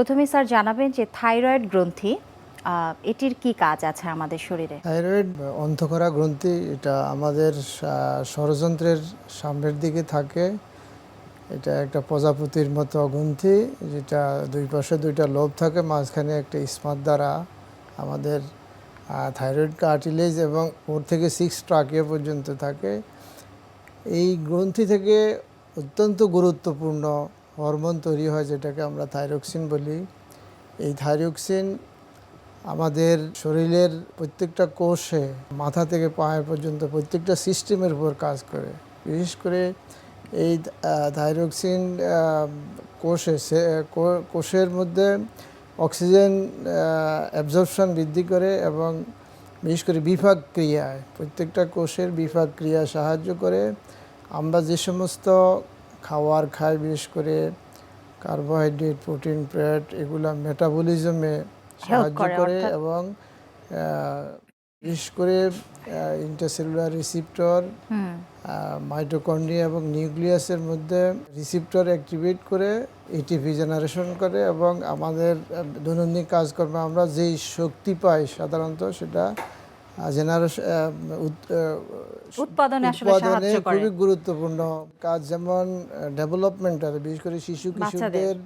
প্রথমে স্যার জানাবেন যে থাইরয়েড গ্রন্থি এটির কি কাজ আছে আমাদের শরীরে? থাইরয়েড অন্তঃক্ষরা গ্রন্থি, এটা আমাদের ষড়যন্ত্রের সামনের দিকে থাকে। এটা একটা প্রজাপতির মতো গ্রন্থি, যেটা দুই পাশে দুইটা লোব থাকে, মাঝখানে একটা স্মার্ট দ্বারা আমাদের থাইরয়েড কার্টিলেজ এবং 4 থেকে 6 ট্রাকিয়া পর্যন্ত থাকে। এই গ্রন্থি থেকে অত্যন্ত গুরুত্বপূর্ণ হরমোন তৈরি হয়, যেটাকে আমরা থাইরক্সিন বলি। এই থাইরক্সিন আমাদের শরীরের প্রত্যেকটা কোষে, মাথা থেকে পায়ের পর্যন্ত প্রত্যেকটা সিস্টেমের উপর কাজ করে। বিশেষ করে এই থাইরক্সিন কোষের মধ্যে অক্সিজেন অ্যাবজর্পশন বৃদ্ধি করে এবং বিশেষ করে বিপাক ক্রিয়ায়, প্রত্যেকটা কোষের বিপাক ক্রিয়া সাহায্য করে। আমরা যে সমস্ত খাবার খাই, বিশেষ করে কার্বোহাইড্রেট, প্রোটিন, ফ্যাট, এগুলা মেটাবলিজমে সাহায্য করে এবং বিশেষ করে ইন্টারসেলুলার রিসিপ্টর, মাইটোকন্ড্রিয়া এবং নিউক্লিয়াসের মধ্যে রিসিপ্টর অ্যাক্টিভেট করে এটিপি জেনারেশন করে এবং আমাদের দৈনন্দিন কাজকর্মে আমরা যেই শক্তি পাই সাধারণত সেটা উৎপাদনে খুবই গুরুত্বপূর্ণ কাজ। যেমন ডেভেলপমেন্টাল, বিশেষ করে শিশু কিশোরদের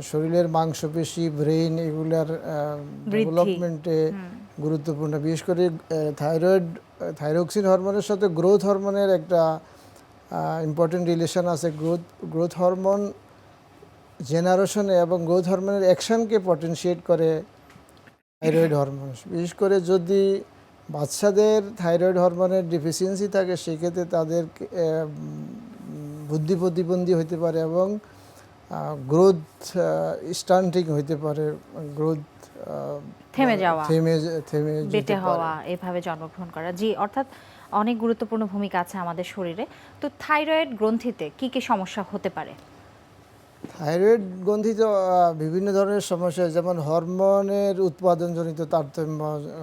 শরীরের মাংসপেশি, ব্রেইন, এগুলার ডেভেলপমেন্টে গুরুত্বপূর্ণ। বিশেষ করে থাইরক্সিন হরমোনের সাথে গ্রোথ হরমোনের একটা ইম্পর্টেন্ট রিলেশন আছে। গ্রোথ হরমোন জেনারেশনে এবং গ্রোথ হরমোনের অ্যাকশনকে পটেনশিয়েট করে থাইরয়েড হরমোন। বিশেষ করে যদি বাচ্চাদের থাইরয়েড হরমোনের ডিফিসিয়েন্সি থাকে, সেক্ষেত্রে তাদের বুদ্ধি প্রতিবন্ধী হতে পারে এবং গ্রোথ স্টান্টিং হতে পারে, গ্রোথ থেমে যাওয়া, বেটে হওয়া, এভাবে জন্মগ্রহণ করা। জি, অর্থাৎ অনেক গুরুত্বপূর্ণ ভূমিকা আছে আমাদের শরীরে। তো থাইরয়েড গ্রন্থিতে কি কি সমস্যা হতে পারে? থাইরয়েড গ্রন্থিতে বিভিন্ন ধরনের সমস্যা, যেমন হরমোনের উৎপাদনজনিত তারতম্য,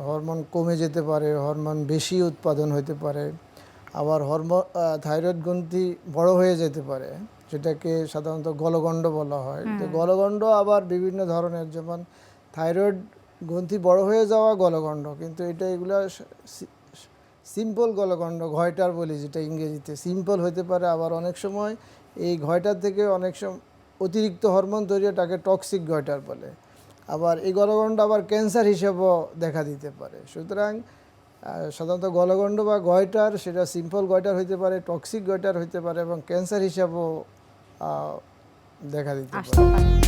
হরমোন কমে যেতে পারে, হরমোন বেশি উৎপাদন হতে পারে। আবার থাইরয়েড গ্রন্থি বড় হয়ে যেতে পারে, যেটাকে সাধারণত গলগণ্ড বলা হয়। তো গলগণ্ড আবার বিভিন্ন ধরনের, যেমন থাইরয়েড গ্রন্থি বড় হয়ে যাওয়া গলগণ্ড, কিন্তু এগুলো সিম্পল গলগণ্ড, ঘয়টার বলি যেটা ইংরেজিতে, সিম্পল হতে পারে। আবার অনেক সময় এই ঘয়টার থেকে অনেক সময় অতিরিক্ত হরমোন তৈরি, তাকে টক্সিক গয়টার বলে। আবার এই গলগণ্ড আবার ক্যান্সার হিসেবেও দেখা দিতে পারে। সুতরাং সাধারণত গলগণ্ড বা গয়টার, সেটা সিম্পল গয়টার হইতে পারে, টক্সিক গয়টার হইতে পারে এবং ক্যান্সার হিসাবেও দেখা দিতে পারে।